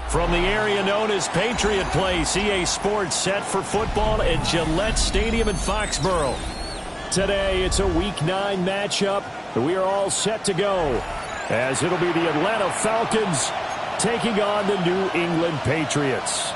From the area known as Patriot Place, EA Sports set for football at Gillette Stadium in Foxborough. Today, it's a Week 9 matchup. We are all set to go, as it'll be the Atlanta Falcons taking on the New England Patriots.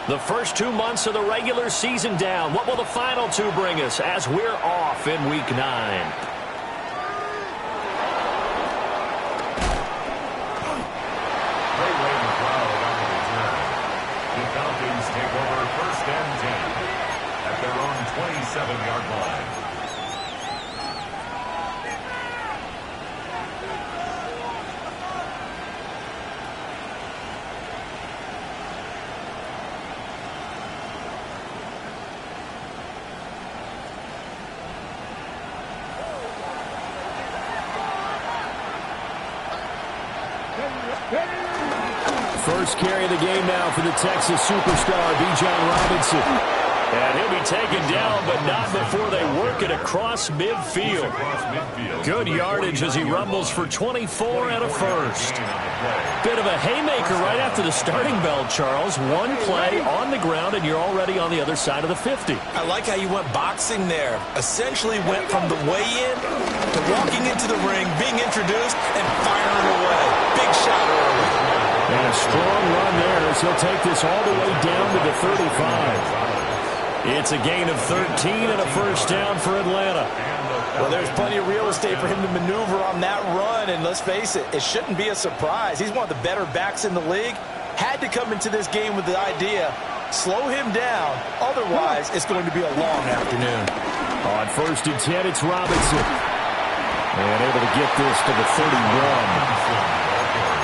The first 2 months of the regular season down. What will the final 2 bring us as we're off in Week 9? The Falcons take over 1st and 10 at their own 27-yard line. First carry of the game now for the Texas superstar, Bijan Robinson. And he'll be taken down, but not before they work it across midfield. Good yardage as he rumbles for 24 and a first. Bit of a haymaker right after the starting bell, Charles. One play on the ground, and you're already on the other side of the 50. I like how you went boxing there. Essentially went from the weigh-in to walking into the ring, being introduced, and firing away. Big shot early. And a strong run there as he'll take this all the way down to the 35. It's a gain of 13 and a first down for Atlanta. Well, there's plenty of real estate for him to maneuver on that run, and let's face it, it shouldn't be a surprise. He's one of the better backs in the league. Had to come into this game with the idea, slow him down, otherwise it's going to be a long afternoon. On 1st and 10, it's Robinson. And able to get this to the 31.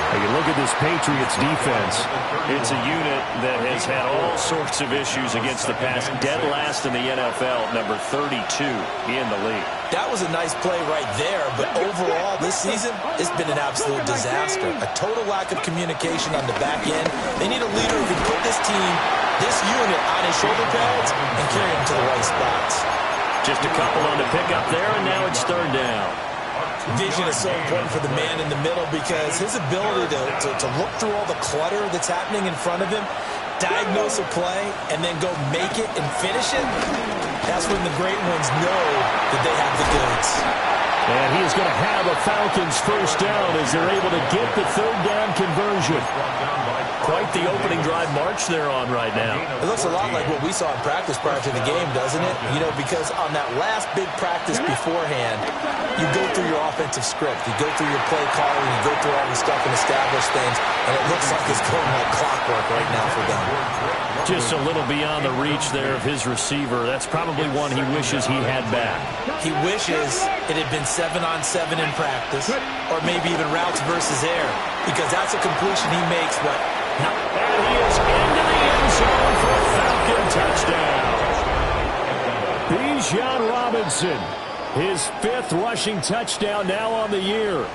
Hey, you look at this Patriots defense. It's a unit that has had all sorts of issues against the pass. Dead last in the NFL, number 32 in the league. That was a nice play right there, but overall this season, it's been an absolute disaster. A total lack of communication on the back end. They need a leader who can put this team, this unit, on his shoulder pads and carry them to the right spots. Just a couple on the pick up there, and now it's 3rd down. Vision is so important for the man in the middle because his ability to look through all the clutter that's happening in front of him, diagnose a play, and then go make it and finish it, that's when the great ones know that they have the goods. And he is going to have a Falcons first down as they're able to get the 3rd down conversion. Quite the opening drive march they're on right now. It looks a lot like what we saw in practice prior to the game, doesn't it? You know, because on that last big practice beforehand, you go through your offensive script, you go through your play calling, you go through all the stuff and establish things, and it looks like it's going like clockwork right now for them. Just a little beyond the reach there of his receiver. That's probably one he wishes he had back. He wishes it had been 7-on-7 in practice, or maybe even routes versus air. because that's a completion he makes, but no. And he is into the end zone for a Falcon touchdown. Bijan Robinson, his 5th rushing touchdown now on the year.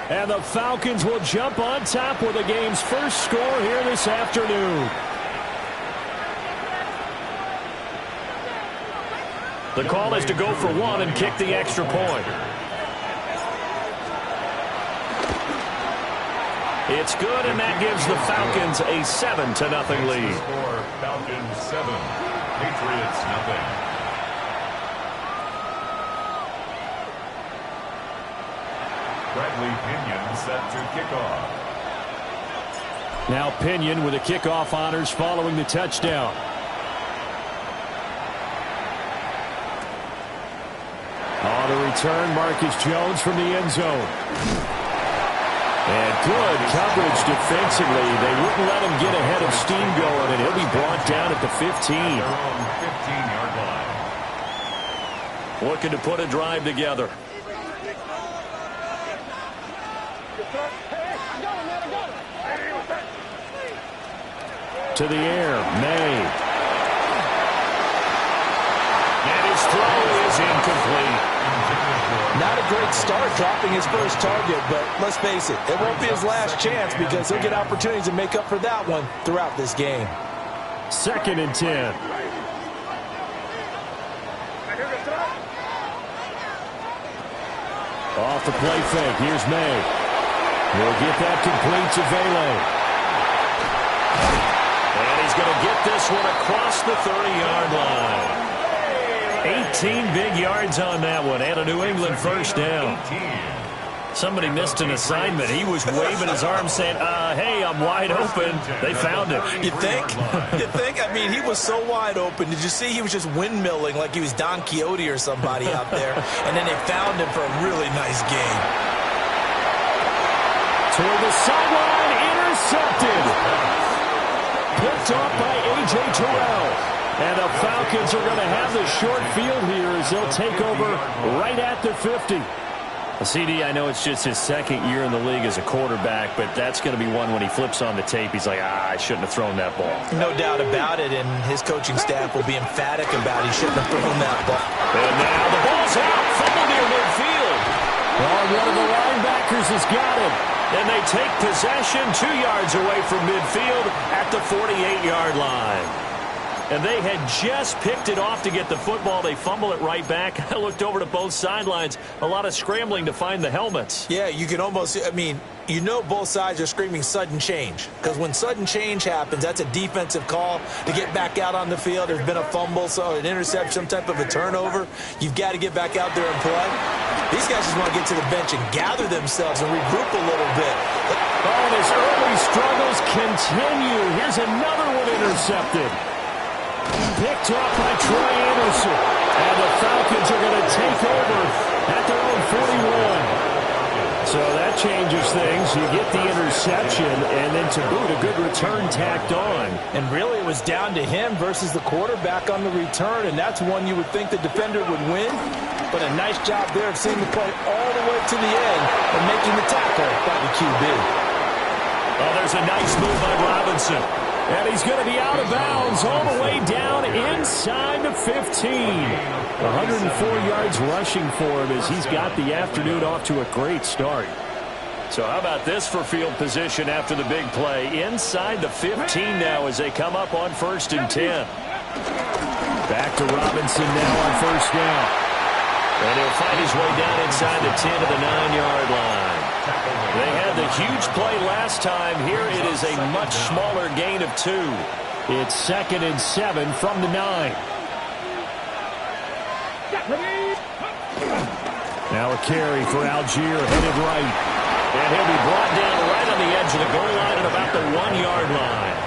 And the Falcons will jump on top with the game's first score here this afternoon. The call is to go for 1 and kick the extra point. It's good, and that gives the Falcons a 7-0 lead. Falcons 7, Patriots 0. Bradley Pinion set to kickoff. Now Pinion with the kickoff honors following the touchdown. On the return, Marcus Jones from the end zone. And good coverage defensively. They wouldn't let him get ahead of steam going, and he'll be brought down at the 15. Their own 15-yard line. Looking to put a drive together. To the air, May. And his throw is incomplete. Not a great start dropping his first target, but let's face it, it won't be his last chance because he'll get opportunities to make up for that one throughout this game. 2nd and 10. Off the play fake, here's May. He'll get that complete to Vele. And he's going to get this one across the 30-yard line. 18 big yards on that one, and a New England first down. Somebody missed an assignment. He was waving his arm saying, hey, I'm wide open. They found him. You think? You think? I mean, he was so wide open. Did you see he was just windmilling like he was Don Quixote or somebody out there? And then they found him for a really nice game. Toward the sideline, intercepted. Picked off by A.J. Terrell. And the Falcons are going to have the short field here as they'll take over right at the 50. CD, I know it's just his 2nd year in the league as a quarterback, but that's going to be one when he flips on the tape. He's like, I shouldn't have thrown that ball. No doubt about it, and his coaching staff will be emphatic about he shouldn't have thrown that ball. And now the ball's out, fumble near midfield. Well, one of the linebackers has got it. And they take possession 2 yards away from midfield at the 48-yard line. And they had just picked it off to get the football. They fumble it right back. I looked over to both sidelines. A lot of scrambling to find the helmets. Yeah, you can almost, I mean, you know both sides are screaming sudden change. Because when sudden change happens, that's a defensive call to get back out on the field. There's been a fumble, so an interception, some type of a turnover. You've got to get back out there and play. These guys just want to get to the bench and gather themselves and regroup a little bit. Oh, and his early struggles continue. Here's another one intercepted. Picked off by Troy Anderson. And the Falcons are going to take over at their own 41. So that changes things. You get the interception, and then to boot, a good return tacked on. And really it was down to him versus the quarterback on the return, and that's one you would think the defender would win. But a nice job there of seeing the play all the way to the end and making the tackle by the QB. Oh, there's a nice move by Robinson. And he's going to be out of bounds all the way down inside the 15. 104 yards rushing for him as he's got the afternoon off to a great start. So how about this for field position after the big play? Inside the 15 now as they come up on 1st and 10. Back to Robinson now on 1st down. And he'll find his way down inside the 10 to the 9-yard line. They had the huge play last time. Here it is a much smaller gain of 2. It's 2nd and 7 from the 9. Now a carry for Algier, headed right. And he'll be brought down right on the edge of the goal line at about the 1-yard line.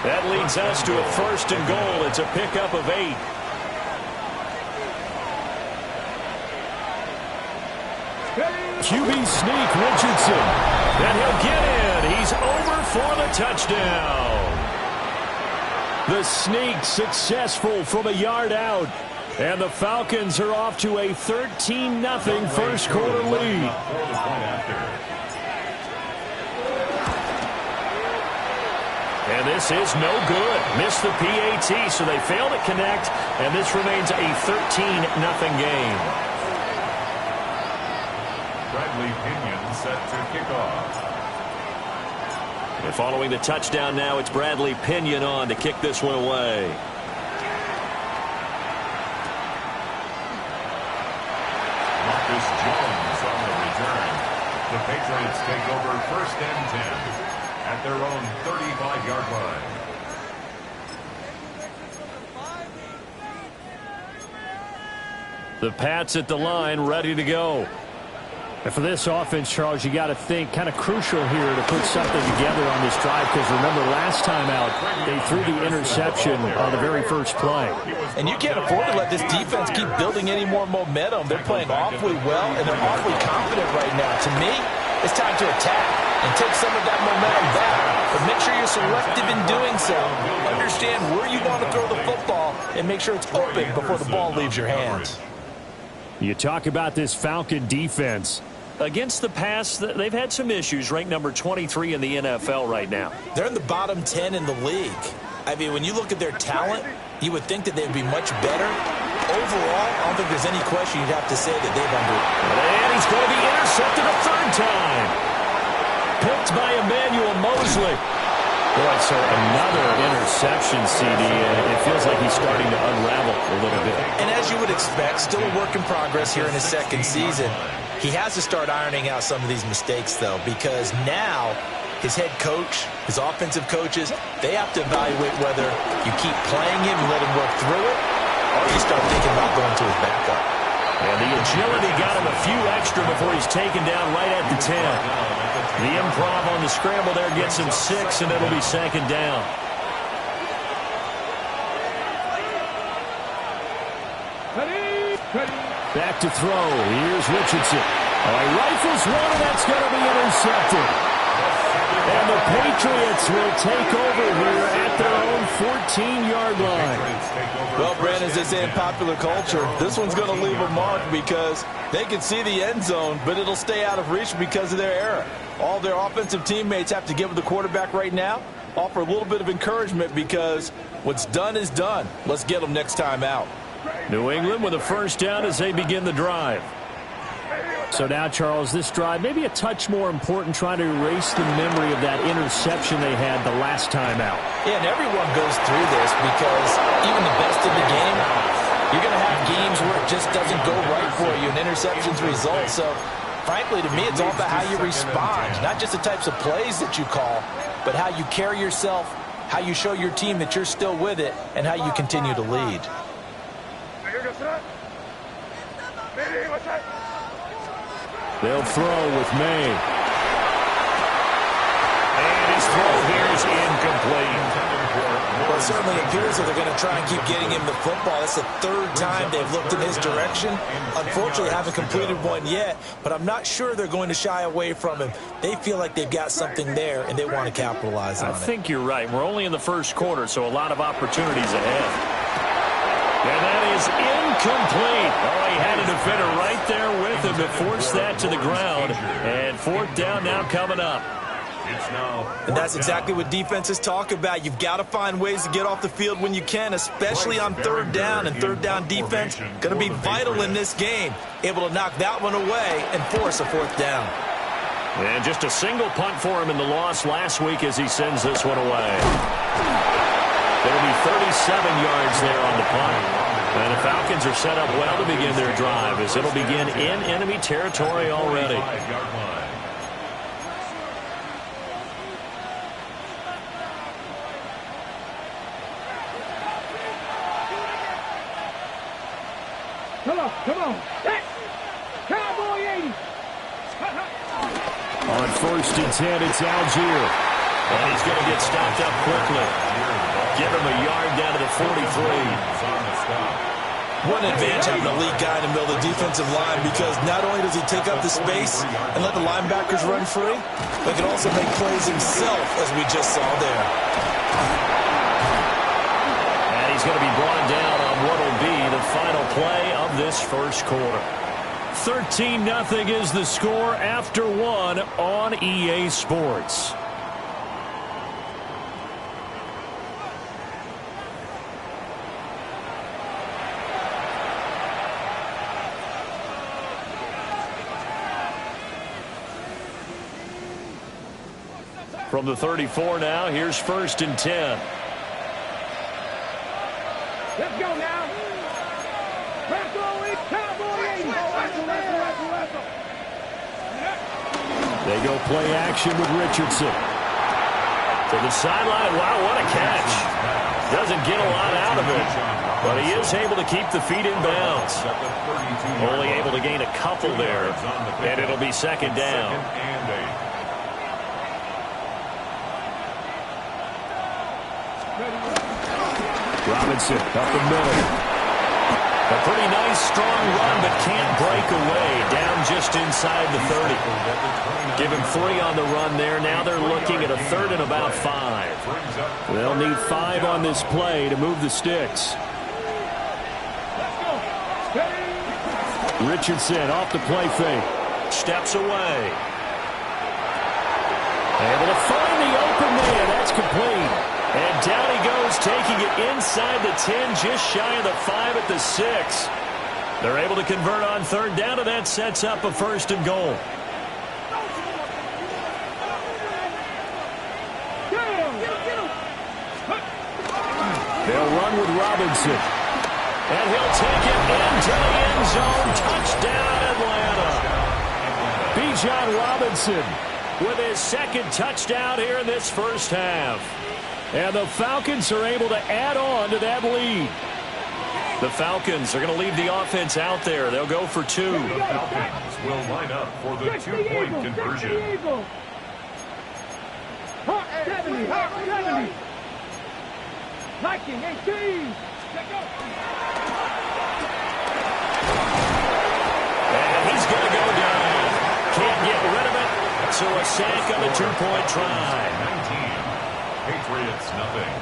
That leads us to a 1st and goal. It's a pickup of 8. QB sneak, Richardson. And he'll get in. He's over for the touchdown. The sneak successful from a yard out. And the Falcons are off to a 13-0 first quarter lead. And this is no good. Missed the PAT, so they fail to connect, and this remains a 13-0 game. Bradley Pinion set to kick off. And following the touchdown now, it's Bradley Pinion on to kick this one away. Marcus Jones on the return. The Patriots take over 1st and 10 at their own 35-yard line. The Pats at the line, ready to go. And for this offense, Charles, you got to think kind of crucial here to put something together on this drive, because remember last time out they threw the interception on the very first play. And you can't afford to let this defense keep building any more momentum. They're playing awfully well, and they're awfully confident right now. To me, it's time to attack and take some of that momentum back. But make sure you're selective in doing so. Understand where you want to throw the football and make sure it's open before the ball leaves your hands. You talk about this Falcon defense. Against the pass, they've had some issues. Ranked number 23 in the NFL right now. They're in the bottom 10 in the league. I mean, when you look at their talent, you would think that they'd be much better. Overall, I don't think there's any question you'd have to say that they've under. And he's going to be intercepted a 3rd time. Picked by Emmanuel Mosley. Boy, so another interception, CD. It feels like he's starting to unravel a little bit. And as you would expect, still a work in progress here in his 2nd season. He has to start ironing out some of these mistakes, though, because now his head coach, his offensive coaches, they have to evaluate whether you keep playing him and let him work through it, or you start thinking about going to his backup. And the agility got him a few extra before he's taken down right at the 10. The improv on the scramble there gets him 6, and it'll be 2nd down. Back to throw. Here's Richardson. Oh, he rifles one, and that's going to be intercepted. And the Patriots will take over here at their own 14-yard line. Well, Brandon, as they say in popular culture, this one's going to leave a mark because they can see the end zone, but it'll stay out of reach because of their error. All their offensive teammates have to give the quarterback right now, offer a little bit of encouragement because what's done is done. Let's get them next time out. New England with a 1st down as they begin the drive. So now, Charles, this drive maybe a touch more important, trying to erase the memory of that interception they had the last time out. Yeah, and everyone goes through this because even the best in the game, you're going to have games where it just doesn't go right for you and interceptions result. So, frankly, to me, it's all about how you respond, not just the types of plays that you call, but how you carry yourself, how you show your team that you're still with it, and how you continue to lead. They'll throw with May. And his throw here is incomplete. Well, it certainly appears that they're going to try and keep getting him the football. That's the 3rd time they've looked in his direction. Unfortunately, haven't completed one yet, but I'm not sure they're going to shy away from him. They feel like they've got something there, and they want to capitalize on it. I think you're right. We're only in the 1st quarter, so a lot of opportunities ahead. And that is incomplete. Oh, he had a defender right there with him to force that to the ground. And 4th down now coming up. And that's exactly what defenses talk about. You've got to find ways to get off the field when you can, especially on 3rd down. And 3rd down defense going to be vital in this game. Able to knock that one away and force a 4th down. And just a single punt for him in the loss last week as he sends this one away. It'll be 37 yards there on the punt. And the Falcons are set up well to begin their drive as it'll begin in enemy territory already. Come on. Cowboy 80. On 1st and 10, it's Algier. And he's going to get stopped up quickly. Give him a yard down to the 43. One advantage having a lead guy in the middle of the defensive line because not only does he take up the space and let the linebackers run free, but he can also make plays himself, as we just saw there. And he's going to be brought down on what will be the final play of this 1st quarter. 13-0 is the score after 1 on EA Sports. From the 34 now, here's 1st and 10. Let's go now. Cowboy 80. They go play action with Richardson. To the sideline. Wow, what a catch. Doesn't get a lot out of it, but he is able to keep the feet in bounds. Only able to gain a couple there, and it'll be 2nd down. Robinson up the middle. A pretty nice, strong run, but can't break away. Down just inside the 30. Give him 3 on the run there. Now they're looking at a 3rd and about 5. They'll need 5 on this play to move the sticks. Richardson off the play fake. Steps away. Able to find the open man. That's complete. And down he goes, taking it inside the 10, just shy of the 5 at the 6. They're able to convert on 3rd down, and that sets up a 1st and goal. They'll run with Robinson. And he'll take it into the end zone. Touchdown, Atlanta. Bijan Robinson with his 2nd touchdown here in this 1st half. And the Falcons are able to add on to that lead. The Falcons are going to leave the offense out there. They'll go for 2. The Falcons will line up for the 2-point conversion. 70. Liking 18. And he's going to go down. Can't get rid of it. So a sack on the 2-point try. 19. Patriots nothing.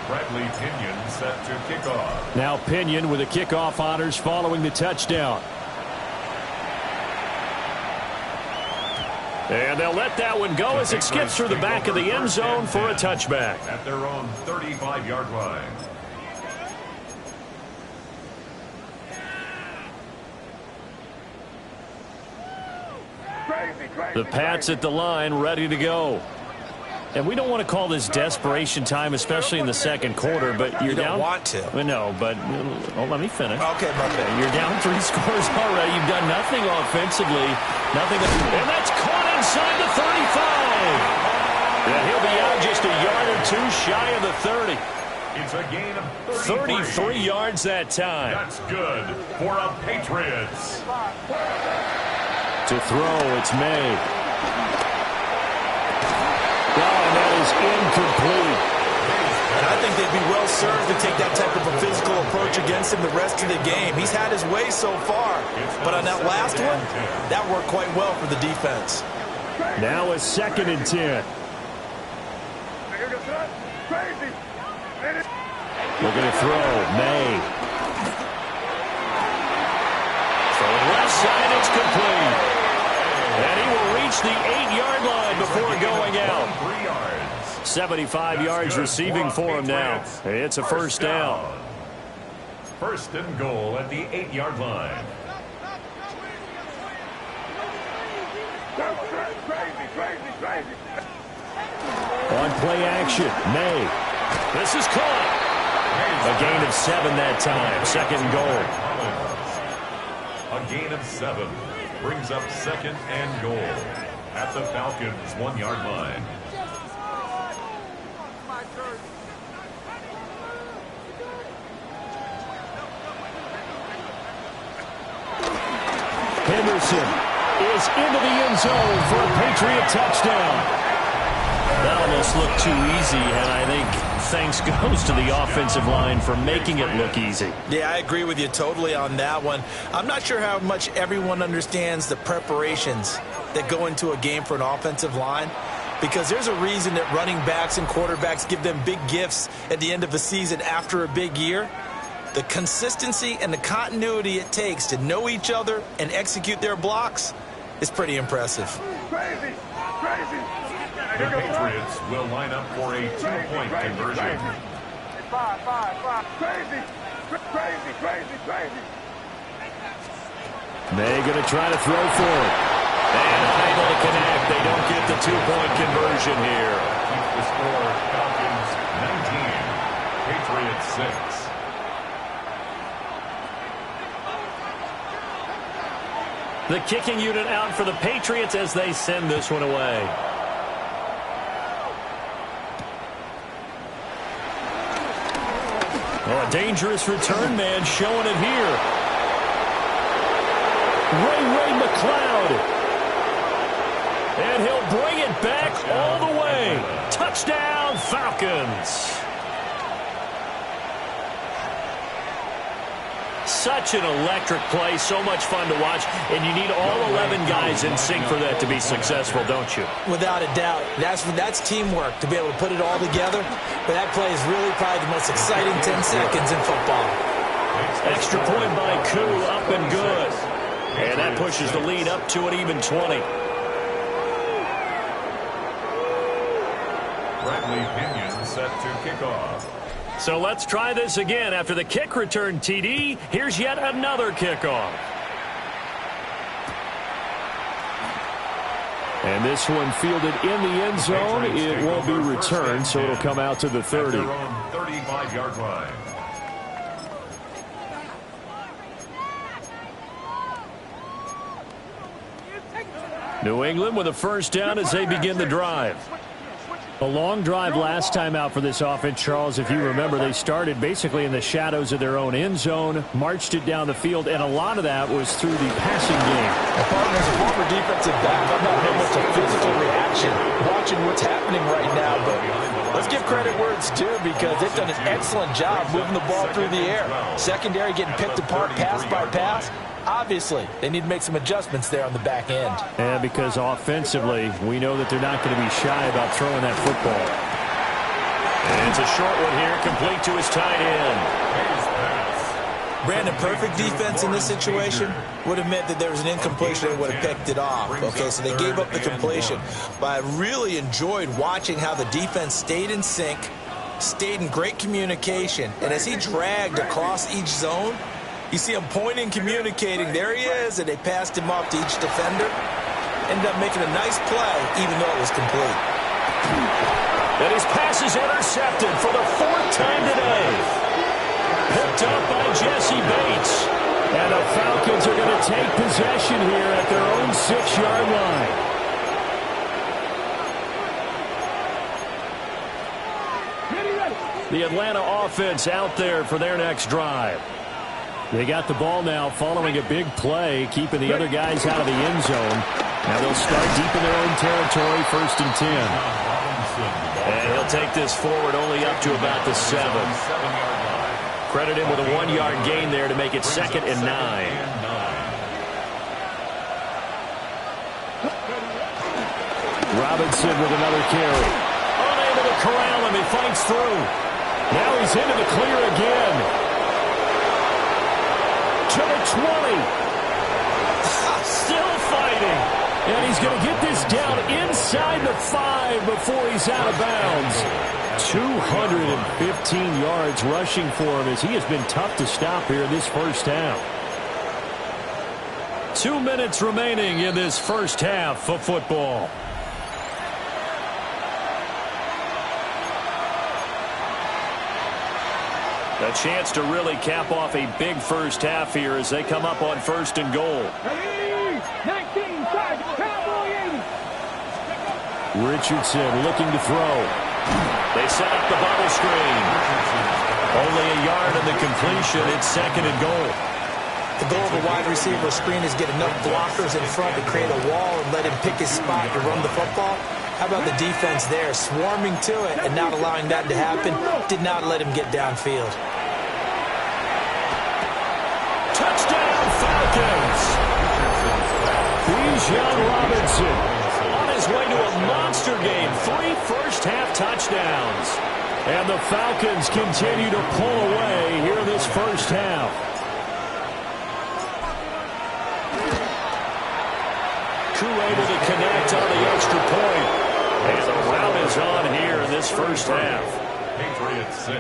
Bradley Pinion set to kick off. Now Pinion with the kickoff honors following the touchdown. And they'll let that one go as it skips through the back of the end zone for a touchback. At their own 35-yard line. The Pats at the line, ready to go. And we don't want to call this desperation time, especially in the 2nd quarter, but you're down. You don't want to. No, but let me finish. Okay, my bad. You're down 3 scores already. You've done nothing offensively. Nothing. And that's caught inside the 35. And he'll be out just a yard or 2 shy of the 30. It's a gain of 33 yards that time. That's good for a Patriots. To throw, it's May. And that is incomplete. And I think they'd be well served to take that type of a physical approach against him the rest of the game. He's had his way so far. But on that last one, that worked quite well for the defense. Now a 2nd and 10. Looking to throw, May. From left side, it's complete. And he will reach the 8-yard line before going out. 3 yards. 75 yards receiving for him now. It's a 1st down. 1st and goal at the 8-yard line. On play action, May. This is caught. A gain of 7 that time. 2nd and goal. A gain of 7 brings up 2nd and goal at the Falcons' 1-yard line. Henderson is into the end zone for a Patriot touchdown. That almost looked too easy, and I think thanks goes to the offensive line for making it look easy. Yeah, I agree with you totally on that one. I'm not sure how much everyone understands the preparations that go into a game for an offensive line, because there's a reason that running backs and quarterbacks give them big gifts at the end of the season after a big year. The consistency and the continuity it takes to know each other and execute their blocks is pretty impressive. Crazy. The Patriots will line up for a 2-point conversion. Five. Crazy. May going to try to throw for it. And unable to connect. They don't get the two-point conversion here. Keep the score, Falcons 19, Patriots 6. The kicking unit out for the Patriots as they send this one away. Oh, a dangerous return man showing it here. Ray McLeod. And he'll bring it back all the way. Touchdown, Falcons. Such an electric play, so much fun to watch, and you need all 11 guys in sync for that to be successful, don't you? Without a doubt. That's teamwork to be able to put it all together. But that play is really probably the most exciting 10 seconds in football. Extra point by Koo, up and good. And that pushes the lead up to an even 20. Bradley Pinion set to kick off. So let's try this again. After the kick return TD, here's yet another kickoff. And this one fielded in the end zone. It won't be returned, so it'll come out to the 30. At their own 35-yard line. New England with a first down as they begin the drive. A long drive last time out for this offense, Charles. If you remember, they started basically in the shadows of their own end zone, marched it down the field, and a lot of that was through the passing game. Partners, a former defensive back, I'm not hearing much of physical reaction watching what's happening right now, but let's give credit where it's due because they've done an excellent job moving the ball through the air. Secondary getting picked apart pass by pass. Obviously, they need to make some adjustments there on the back end. Yeah, because offensively, we know that they're not going to be shy about throwing that football. And it's a short one here, complete to his tight end. Brandon, perfect defense in this situation would have meant that there was an incompletion and would have picked it off. Okay, so they gave up the completion. But I really enjoyed watching how the defense stayed in sync, stayed in great communication, and as he dragged across each zone, you see him pointing, communicating. There he is, and they passed him off to each defender. Ended up making a nice play, even though it was complete. And his pass is intercepted for the fourth time today. Picked up by Jesse Bates. And the Falcons are going to take possession here at their own 6-yard line. The Atlanta offense out there for their next drive. They got the ball now following a big play, keeping the other guys out of the end zone. Now they'll start deep in their own territory, 1st and 10. And he'll take this forward only up to about the 7. Credit him with a 1-yard gain there to make it 2nd and 9. Robinson with another carry. Unable to corral him. He fights through. Now he's into the clear again. To the 20. Still fighting. And he's going to get this down inside the 5 before he's out of bounds. 215 yards rushing for him as he has been tough to stop here in this first half. 2 minutes remaining in this first half of football. A chance to really cap off a big first half here as they come up on 1st and goal. 19, Cowboy 80. Richardson looking to throw. They set up the bubble screen. Only a yard on the completion. It's 2nd and goal. The goal of a wide receiver screen is get enough blockers in front to create a wall and let him pick his spot to run the football. How about the defense there, swarming to it and not allowing that to happen? Did not let him get downfield. Touchdown, Falcons! Bijan Robinson on his way to a monster game. 3 first-half touchdowns. And the Falcons continue to pull away here in this first half. Koo able to connect on the extra point. And the rout is on here in this first half. Patriots 6.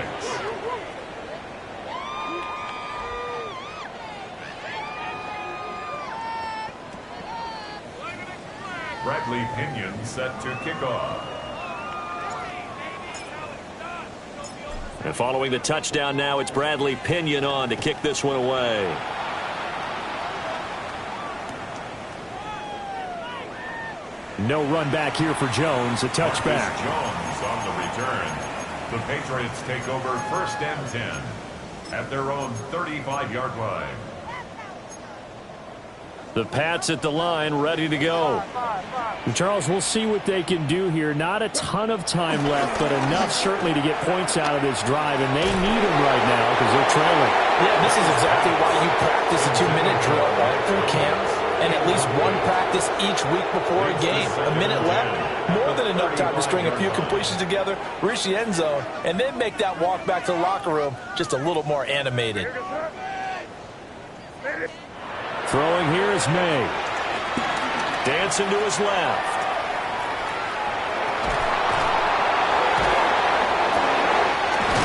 Bradley Pinion set to kick off. And following the touchdown now, it's Bradley Pinion on to kick this one away. No run back here for Jones. A touchback. Jones on the return. The Patriots take over 1st and 10 at their own 35-yard line. The Pats at the line, ready to go. And Charles, we'll see what they can do here. Not a ton of time left, but enough certainly to get points out of this drive, and they need them right now because they're trailing. Yeah, this is exactly why you practice a 2-minute drill all through camp and at least one practice each week before a game. A minute left, more than enough time to string a few completions together, reach the end zone, and then make that walk back to the locker room just a little more animated. Throwing here is May. Dancing to his left.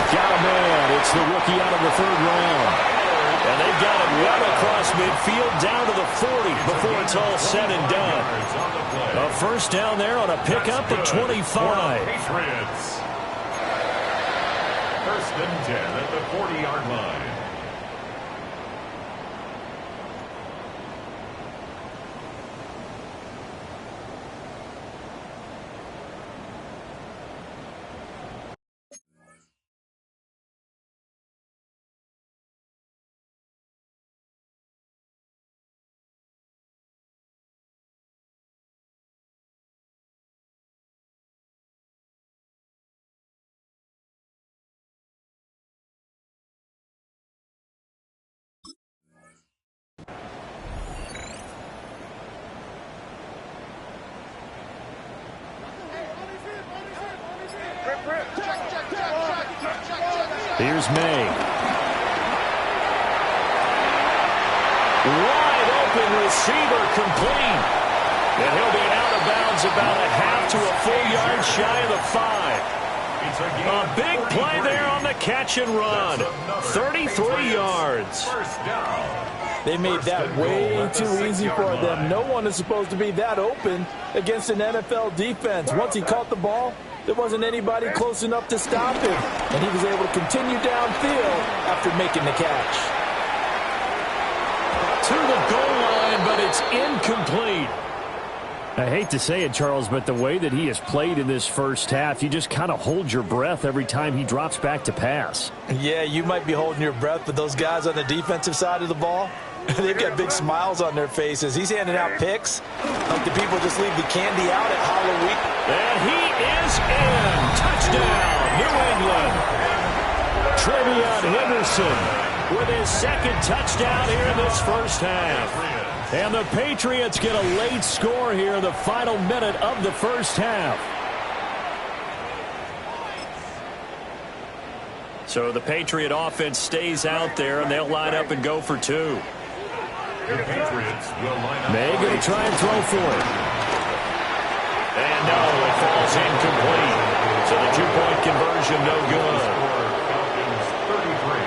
Got a man. It's the rookie out of the 3rd round. And they've got him well across midfield down to the 40 before it's all said and done. A first down there on a pickup at 25. Patriots. 1st and 10 at the 40-yard line. Here's May. Wide open receiver complete. And he'll be out of bounds about a half to a full yard shy of the 5. A big play there on the catch and run. 33 yards. They made that way too easy for them. No one is supposed to be that open against an NFL defense. Once he caught the ball, there wasn't anybody close enough to stop him, and he was able to continue downfield after making the catch. To the goal line, but it's incomplete. I hate to say it, Charles, but the way that he has played in this first half, you just kind of hold your breath every time he drops back to pass. Yeah, you might be holding your breath, but those guys on the defensive side of the ball, they've got big smiles on their faces. He's handing out picks like the people just leave the candy out at Halloween. And he is in. Touchdown, New England. Trevion Henderson with his 2nd touchdown here in this first half. And the Patriots get a late score here in the final minute of the first half. So the Patriot offense stays out there, and they'll line up and go for 2. The Patriots will line up. May going to try and throw for it. And no, it falls incomplete. So the 2-point conversion no good. Falcons 33,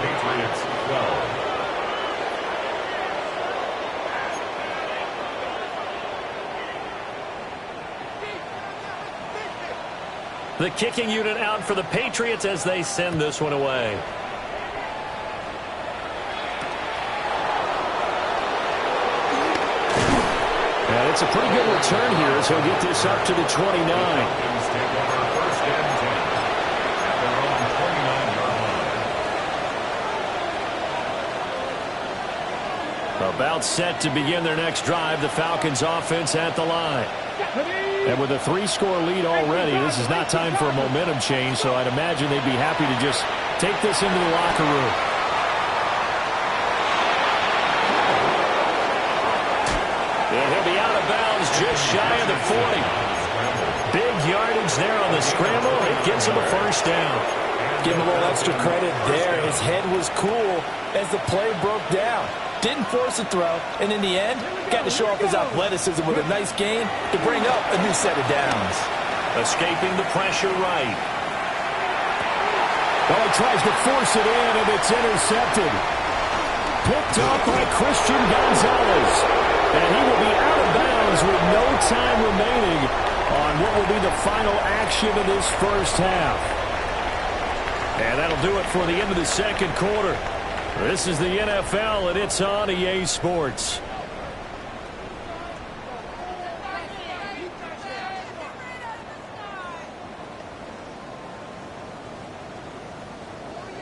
Patriots 12. The kicking unit out for the Patriots as they send this one away. And it's a pretty good return here as he'll get this up to the 29. About set to begin their next drive, the Falcons offense at the line. And with a 3-score lead already, this is not time for a momentum change, so I'd imagine they'd be happy to just take this into the locker room. And he'll be out of bounds just shy of the 40. Big yardage there on the scramble. It gets him a first down. Give him a little extra credit there. His head was cool as the play broke down. Didn't force a throw, and in the end, got to show off his athleticism with a nice gain to bring up a new set of downs. Escaping the pressure right. Well, he tries to force it in, and it's intercepted. Picked up by Christian Gonzalez. And he will be out of bounds with no time remaining on what will be the final action of this first half. And that'll do it for the end of the second quarter. This is the NFL, and it's on EA Sports.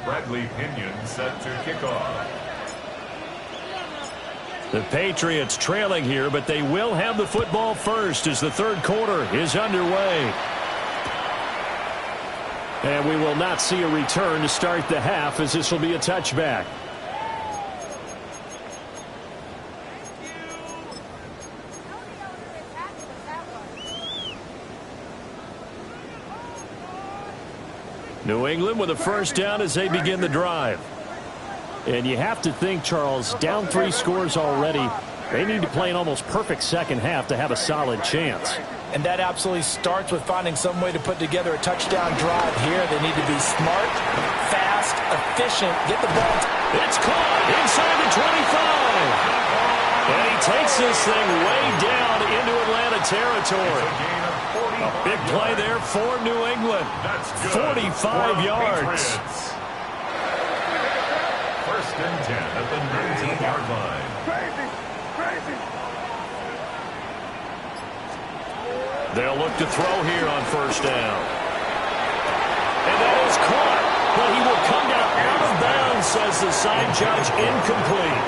Bradley Pinion set to kick off. The Patriots trailing here, but they will have the football first as the third quarter is underway. And we will not see a return to start the half, as this will be a touchback. New England with a first down as they begin the drive. And you have to think, Charles, down 3 scores already. They need to play an almost perfect second half to have a solid chance. And that absolutely starts with finding some way to put together a touchdown drive here. They need to be smart, fast, efficient, get the ball. It's caught inside the 25. And he takes this thing way down into Atlanta territory. A big play there for New England. 45 yards. First and 10 at the 19-yard line. They'll look to throw here on first down. And that is caught. But he will come down out of bounds, says the side judge. Incomplete.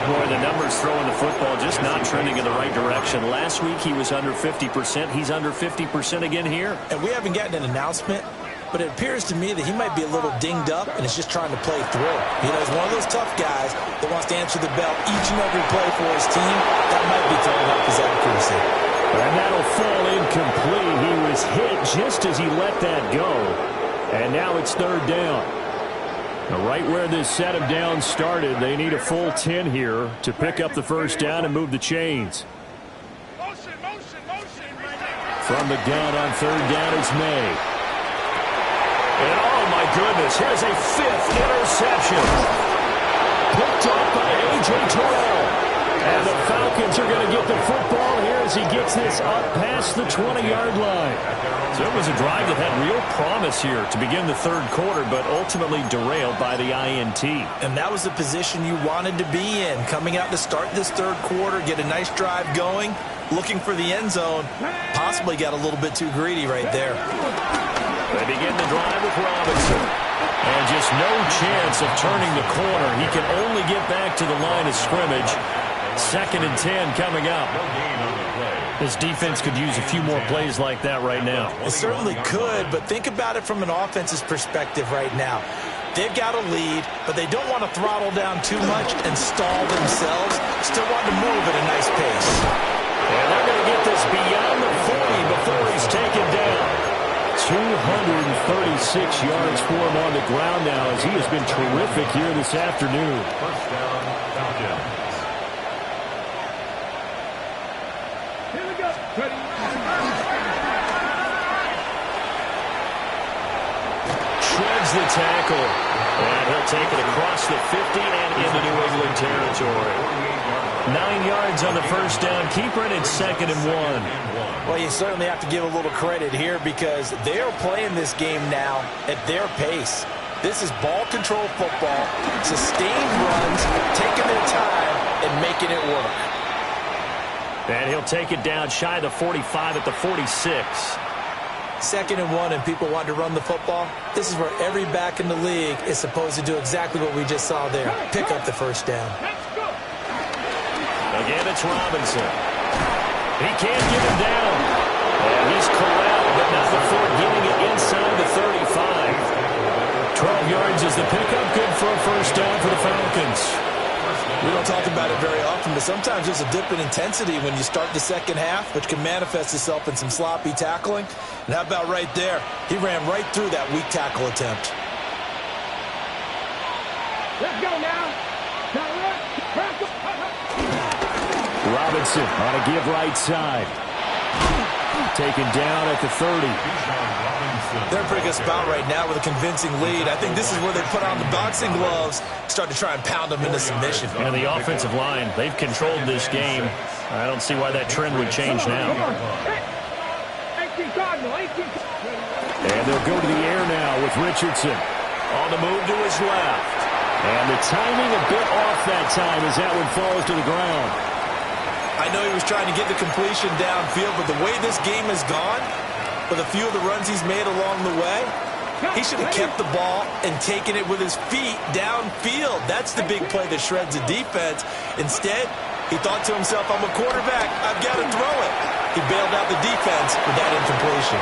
Boy, the numbers throwing the football just not trending in the right direction. Last week he was under 50%. He's under 50% again here. And we haven't gotten an announcement, but it appears to me that he might be a little dinged up and is just trying to play through. You know, he's one of those tough guys that wants to answer the bell each and every play for his team. That might be throwing up his accuracy. And that'll fall incomplete. He was hit just as he let that go. And now it's third down. Now, right where this set of downs started, they need a full 10 here to pick up the first down and move the chains. From the gun on third down is May. And oh my goodness, here's a 5th interception. Picked up by A.J. Terrell. And the Falcons are going to get the football here as he gets this up past the 20-yard line. So it was a drive that had real promise here to begin the third quarter, but ultimately derailed by the INT. And that was the position you wanted to be in. Coming out to start this third quarter, get a nice drive going, looking for the end zone. Possibly got a little bit too greedy right there. They begin the drive with Robinson. And just no chance of turning the corner. He can only get back to the line of scrimmage. 2nd and 10 coming up. This defense could use a few more plays like that right now. It certainly could, but think about it from an offense's perspective right now. They've got a lead, but they don't want to throttle down too much and stall themselves. Still want to move at a nice pace. And they're going to get this beyond the 40 before he's taken down. 236 yards for him on the ground now as he has been terrific here this afternoon. First down, Falcons. Here we go. Ready. Shreds the tackle. And he'll take it across the 50 and into New England territory. 9 yards on the first down. Keeper, and it's 2nd and 1. Well, you certainly have to give a little credit here because they are playing this game now at their pace. This is ball control football, sustained runs, taking their time, and making it work. And he'll take it down shy of the 45 at the 46. 2nd and 1, and people want to run the football. This is where every back in the league is supposed to do exactly what we just saw there. Pick up the first down. Again, it's Robinson. He can't get him down. And he's corralled, but not before getting it inside the 35. 12 yards is the pickup. Good for a first down for the Falcons. We don't talk about it very often, but sometimes there's a dip in intensity when you start the second half, which can manifest itself in some sloppy tackling. And how about right there? He ran right through that weak tackle attempt. Let's go now. Robinson on a give right side. Taken down at the 30. They're in a pretty good spot right now with a convincing lead. I think this is where they put on the boxing gloves, start to try and pound them into submission. And the offensive line, they've controlled this game. I don't see why that trend would change now. And they'll go to the air now with Richardson. On the move to his left. And the timing a bit off that time as that one falls to the ground. I know he was trying to get the completion downfield, but the way this game has gone, with a few of the runs he's made along the way, he should have kept the ball and taken it with his feet downfield. That's the big play that shreds the defense. Instead, he thought to himself, I'm a quarterback, I've got to throw it. He bailed out the defense with that incompletion.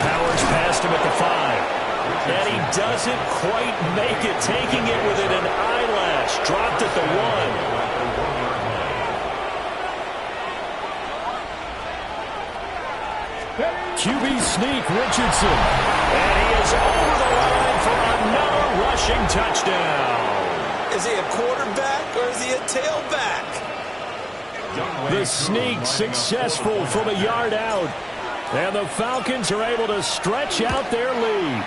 Powers passed him at the 5. And he doesn't quite make it, taking it within an eyelash. Dropped at the 1. QB sneak, Richardson. And he is over the line for another rushing touchdown. Is he a quarterback or is he a tailback? The sneak successful from a yard out. And the Falcons are able to stretch out their lead.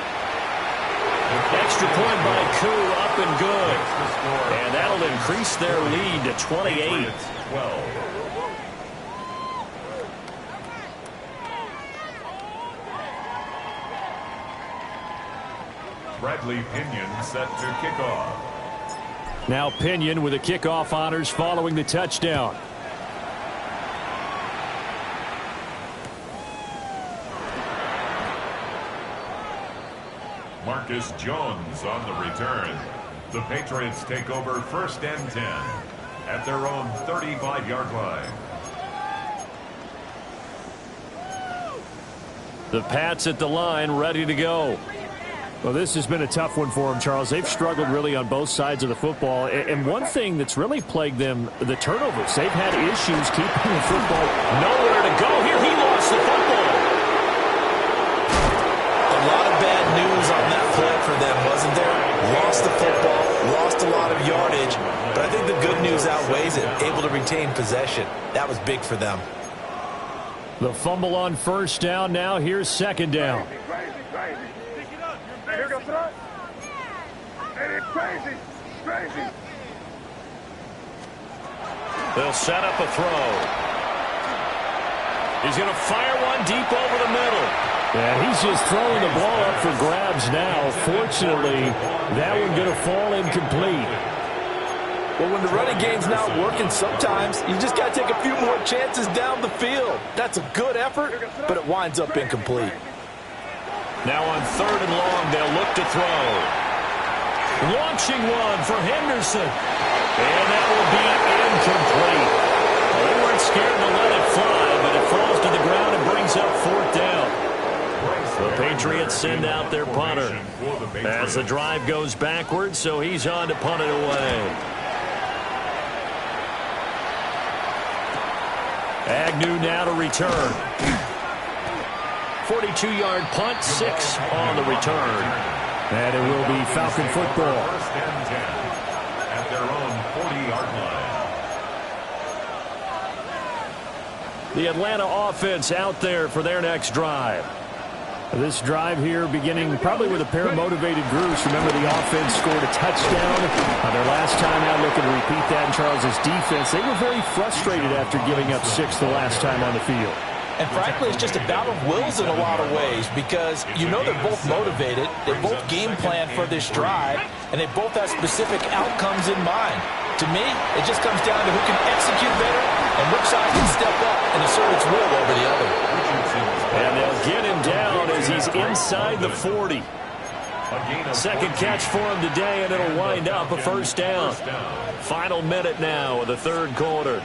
Extra point by Koo, up and good. And that'll increase their lead to 28. Bradley Pinion set to kick off. Now Pinion with the kickoff honors following the touchdown. Marcus Jones on the return. The Patriots take over 1st and 10 at their own 35-yard line. The Pats at the line, ready to go. Well, this has been a tough one for them, Charles. They've struggled really on both sides of the football. And one thing that's really plagued them, the turnovers. They've had issues keeping the football. Nowhere to go here. He lost the football. A lot of bad news on that play for them, wasn't there? Lost the football, lost a lot of yardage. But I think the good news outweighs it. Able to retain possession. That was big for them. The fumble on 1st down. Now here's 2nd down. They'll set up a throw. He's going to fire one deep over the middle. Yeah, he's just throwing the ball up for grabs now. Fortunately, that one going to fall incomplete. Well, when the running game's not working, sometimes you just got to take a few more chances down the field. That's a good effort, but it winds up incomplete. Now on 3rd and long, they'll look to throw. Launching one for Henderson. And that will be incomplete. Well, they weren't scared to let it fly, but it falls to the ground and brings up 4th down. The Patriots send out their punter as the drive goes backwards, so he's on to punt it away. Agnew now to return. 42-yard punt, 6 on the return. And it will be Falcon football. 1st and 10 at their own 40-yard line. The Atlanta offense out there for their next drive. This drive here beginning probably with a pair of motivated groups. Remember, the offense scored a touchdown on their last time out, looking to repeat that in Charles's defense. They were very frustrated after giving up 6 the last time on the field. And frankly, it's just a battle of wills in a lot of ways because you know they're both motivated, they both game plan for this drive, and they both have specific outcomes in mind. To me, it just comes down to who can execute better and which side can step up and assert its will over the other. And they'll get him down as he's inside the 40. 2nd catch for him today, and it'll wind up a 1st down. Final minute now of the 3rd quarter.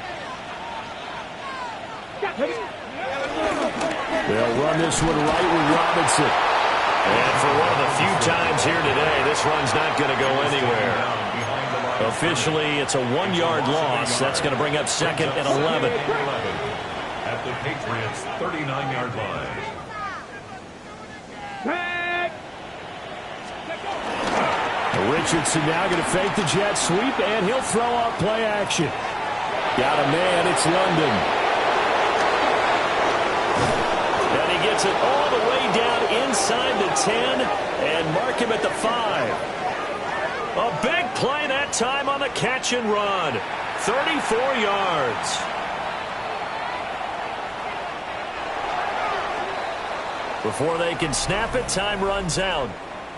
They'll run this one right with Robinson. And for one of the few times here today, this run's not going to go anywhere. Officially, it's a 1-yard loss. That's going to bring up 2nd and 11. At the Patriots' 39-yard line. Richardson now going to fake the jet sweep, and he'll throw out play action. Got a man, it's London. And he gets it all the way down inside the 10 and mark him at the 5. A big play that time on the catch and run. 34 yards. Before they can snap it, time runs out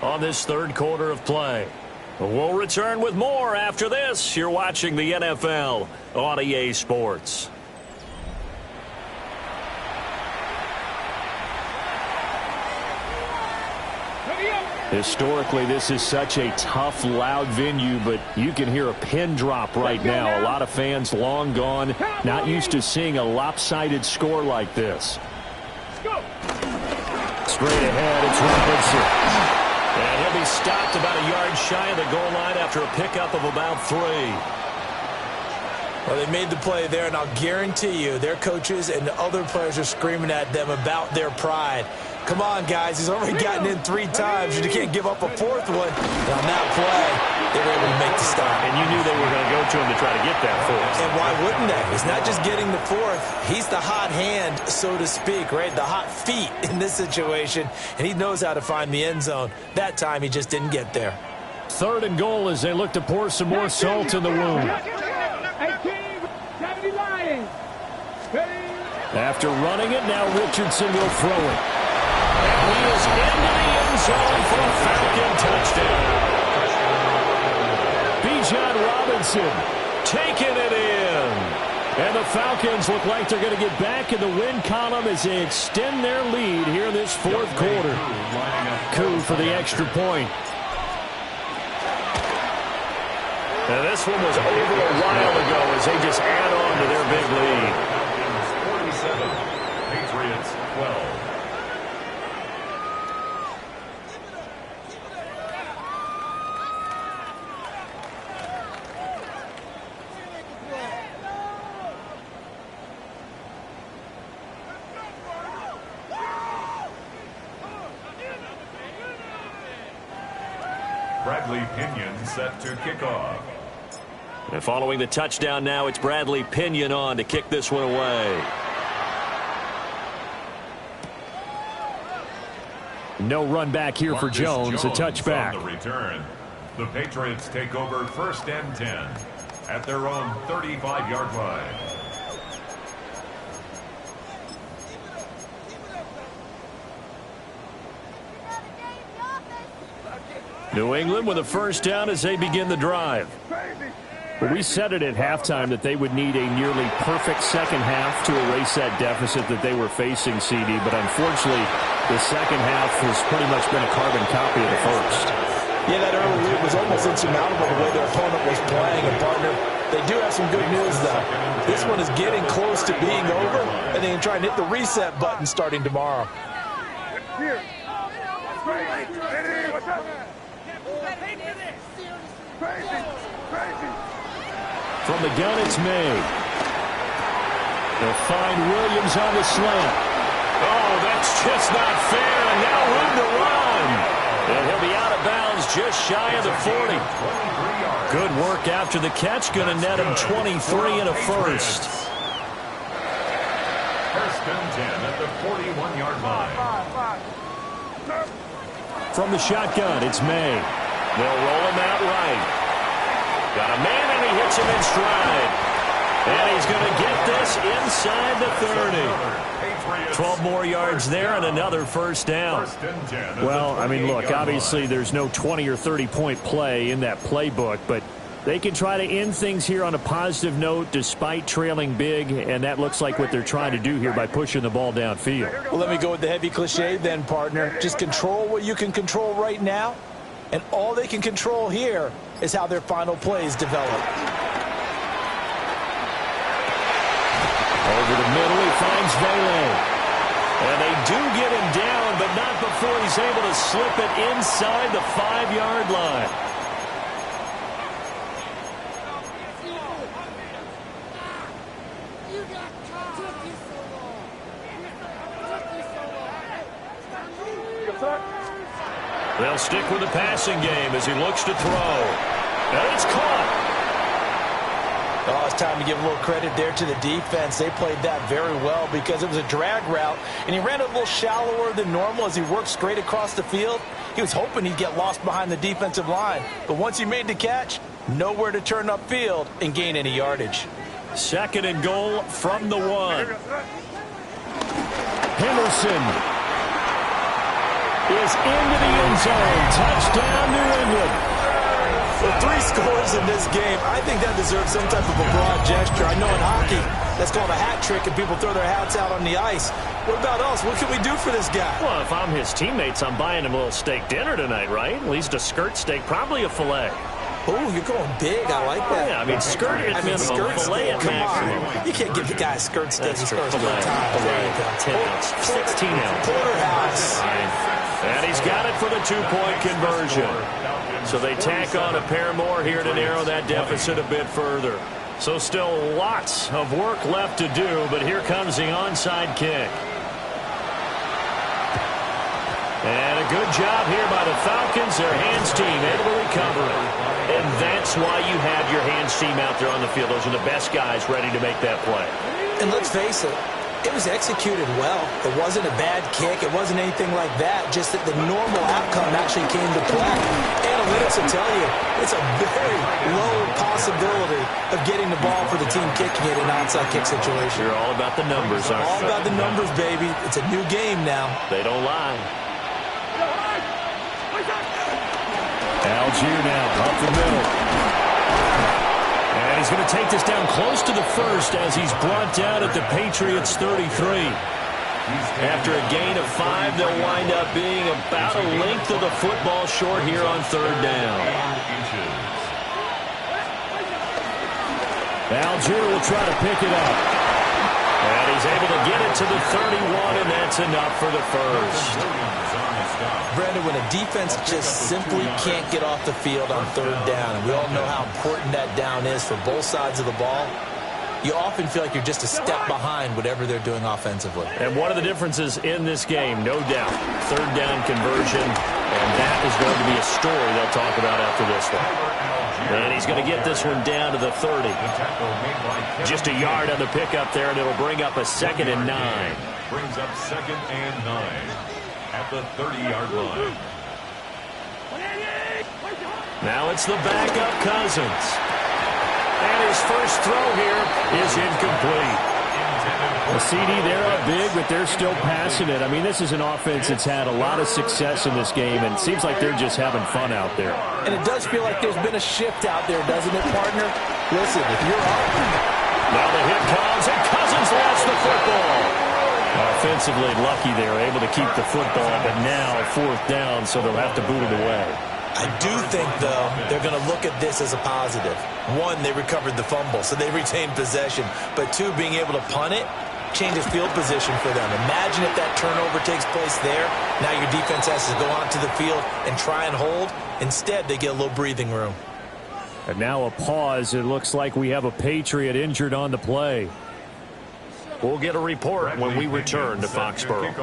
on this third quarter of play. We'll return with more after this. You're watching the NFL on EA Sports. Historically, this is such a tough, loud venue, but you can hear a pin drop right now. A lot of fans long gone, not used to seeing a lopsided score like this. Straight ahead, it's Robinson. And he'll be stopped about a yard shy of the goal line after a pickup of about 3. Well, they made the play there, and I'll guarantee you their coaches and the other players are screaming at them about their pride. Come on, guys. He's already gotten in 3 times. You can't give up a 4th one. And on that play, they were able to make the stop. And you knew they were going to go to him to try to get that 4th. And why wouldn't they? It's not just getting the 4th. He's the hot hand, so to speak, right? The hot feet in this situation. And he knows how to find the end zone. That time, he just didn't get there. 3rd and goal as they look to pour some more salt in the wound. After running it, now Richardson will throw it. And he is into the end zone for a Falcon touchdown. Bijan Robinson taking it in. And the Falcons look like they're going to get back in the win column as they extend their lead here in this 4th quarter. Coup for the extra point. Now this one was over a while ago as they just add on to their big lead. 47, Patriots 12. Bradley Pinion set to kick off. And following the touchdown now, it's Bradley Pinion on to kick this one away. No run back here for Jones, a touchback. On the return. The Patriots take over 1st and 10 at their own 35-yard line. New England with a 1st down as they begin the drive. Well, we said it at halftime that they would need a nearly perfect second half to erase that deficit that they were facing, CD. But unfortunately, the second half has pretty much been a carbon copy of the first. Yeah, that early lead was almost insurmountable the way their opponent was playing. And, partner, they do have some good news, though. This one is getting close to being over, and they can try and hit the reset button starting tomorrow. Here. From the gun, it's May. They'll find Williams on the slant. Oh, that's just not fair, and now room to run. And he'll be out of bounds just shy of the 40. Good work after the catch, going to net him 23 and a 1st. 1st and 10 at the 41-yard line. From the shotgun, it's May. They'll roll him out right. Got a man, and he hits him in stride. And he's going to get this inside the 30. 12 more yards there and another 1st down. Well, I mean, look, obviously there's no 20 or 30-point play in that playbook, but they can try to end things here on a positive note despite trailing big, and that looks like what they're trying to do here by pushing the ball downfield. Well, let me go with the heavy cliche then, partner. Just control what you can control right now, and all they can control here is how their final plays develop. Over the middle, he finds Vele. And they do get him down, but not before he's able to slip it inside the 5-yard line. They'll stick with the passing game as he looks to throw. And it's caught. Oh, it's time to give a little credit there to the defense. They played that very well because it was a drag route, and he ran it a little shallower than normal as he worked straight across the field. He was hoping he'd get lost behind the defensive line, but once he made the catch, nowhere to turn upfield and gain any yardage. 2nd and goal from the 1. Henderson is into the end zone. Touchdown, New England. Well, 3 scores in this game. I think that deserves some type of a broad gesture. I know in hockey, that's called a hat trick, and people throw their hats out on the ice. What about us? What can we do for this guy? Well, if I'm his teammates, I'm buying him a little steak dinner tonight, right? At least a skirt steak, probably a filet. Oh, you're going big. I like that. Yeah, I mean, skirt at minimum, filet at maximum. You can't give the guy a skirt steak. That's true. Filet. 10 ounce, 16 ounce. Porterhouse. And he's got it for the 2-point conversion. So they tack on a pair more here to narrow that deficit a bit further. So still lots of work left to do, but here comes the onside kick. And a good job here by the Falcons. Their hands team able to recover it. And that's why you have your hands team out there on the field. Those are the best guys ready to make that play. And let's face it, it was executed well. It wasn't a bad kick. It wasn't anything like that. Just that the normal outcome actually came to play. Analytics will tell you it's a very low possibility of getting the ball for the team kicking it in an onside kick situation. You're all about the numbers, aren't you? All about the numbers, baby. It's a new game now. They don't lie. Algier now up the middle. And he's going to take this down close to the first as he's brought down at the Patriots 33. After a gain of 5, they'll wind up being about a length of the football short here on 3rd down. Algier will try to pick it up. And he's able to get it to the 31, and that's enough for the first. Brandon, when a defense just simply can't get off the field on 3rd down, and we all know how important that down is for both sides of the ball, you often feel like you're just a step behind whatever they're doing offensively. And one of the differences in this game, no doubt, 3rd down conversion, and that is going to be a story they'll talk about after this one. And he's going to get this one down to the 30. Just a yard on the pickup there, and it'll bring up a 2nd and 9. Brings up 2nd and 9 at the 30-yard line. Now it's the backup Cousins. And his first throw here is incomplete. A CD, they're up big, but they're still passing it. I mean, this is an offense that's had a lot of success in this game, and it seems like they're just having fun out there. And it does feel like there's been a shift out there, doesn't it, partner? Listen, if you're up. Now the hit comes, and Cousins lost the football. Offensively lucky they were able to keep the football, but now 4th down, so they'll have to boot it away. I do think, though, they're going to look at this as a positive. 1, they recovered the fumble, so they retained possession. But 2, being able to punt it changes field position for them. Imagine if that turnover takes place there. Now your defense has to go onto the field and try and hold. Instead, they get a little breathing room. And now a pause. It looks like we have a Patriot injured on the play. We'll get a report when we return to Foxborough.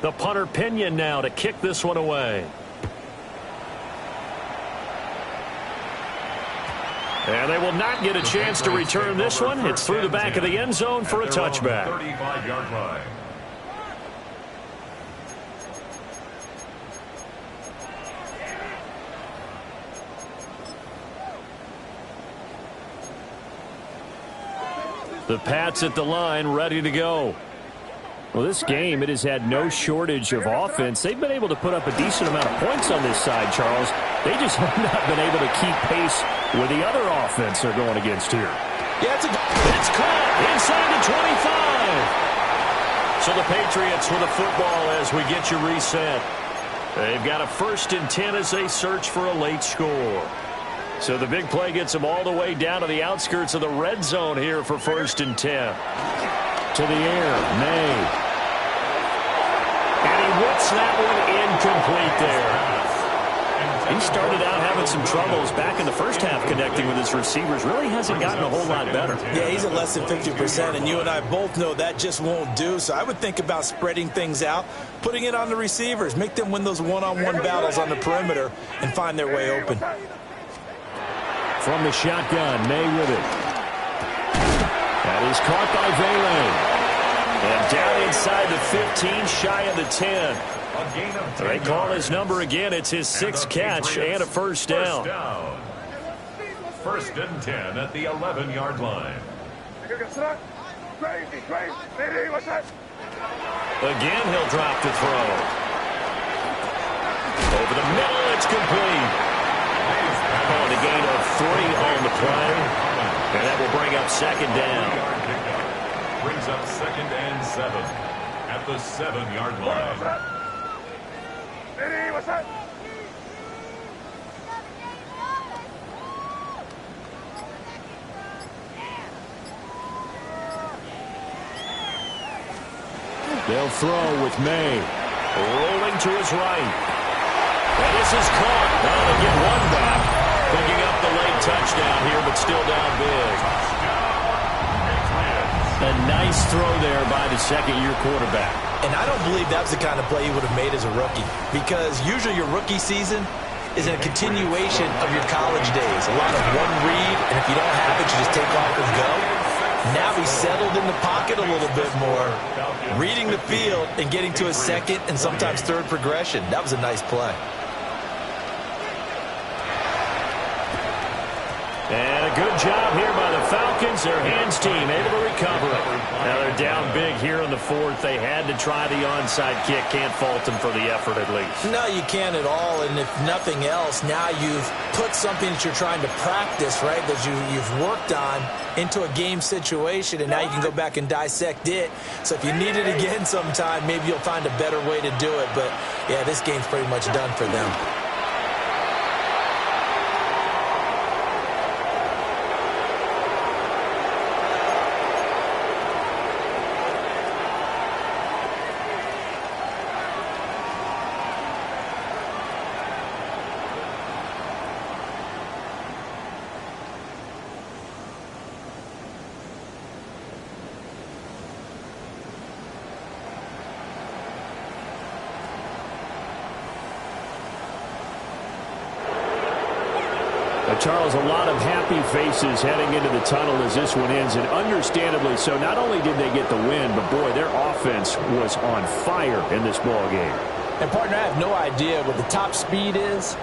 The punter Pinion now to kick this one away. And they will not get a chance to return this one. It's through the back of the end zone for a touchback. 35-yard line. The Pats at the line, ready to go. Well, this game, it has had no shortage of offense. They've been able to put up a decent amount of points on this side, Charles. They just have not been able to keep pace with the other offense they're going against here. Yeah, it's caught inside the 25. So the Patriots with a football as we get you reset. They've got a 1st and 10 as they search for a late score. So the big play gets them all the way down to the outskirts of the red zone here for 1st and 10. To the air, May. And he whips that one incomplete there. He started out having some troubles back in the first half connecting with his receivers. Really hasn't gotten a whole lot better. Yeah, he's at less than 50%, and you and I both know that just won't do. So I would think about spreading things out, putting it on the receivers, make them win those one-on-one battles on the perimeter, and find their way open. From the shotgun, May with it. That is caught by Vele. And down inside the 15, shy of the 10. They call his number again. It's his 6th catch and a first down. First and 10 at the 11-yard line. Again, he'll drop the throw. Over the middle, it's complete. On the gain of 3 on the play. And that will bring up second down. Brings up 2nd and 7 at the 7-yard line. They'll throw with May. Rolling to his right. And this is caught. Well, they get one back. Picking up the late touchdown here, but still down big. A nice throw there by the second-year quarterback. And I don't believe that was the kind of play he would have made as a rookie, because usually your rookie season is a continuation of your college days. A lot of one read, and if you don't have it, you just take off and go. Now he's settled in the pocket a little bit more, reading the field and getting to his second and sometimes third progression. That was a nice play. And a good job here by the Falcons. Their hands team able to recover it. Now they're down big here in the 4th. They had to try the onside kick. Can't fault them for the effort at least. No, you can't at all. And if nothing else, now you've put something that you're trying to practice, right, that you've worked on into a game situation, and now you can go back and dissect it. So if you need it again sometime, maybe you'll find a better way to do it. But, yeah, this game's pretty much done for them. Charles, a lot of happy faces heading into the tunnel as this one ends, and understandably so. Not only did they get the win, but, boy, their offense was on fire in this ball game. And, partner, I have no idea what the top speed is.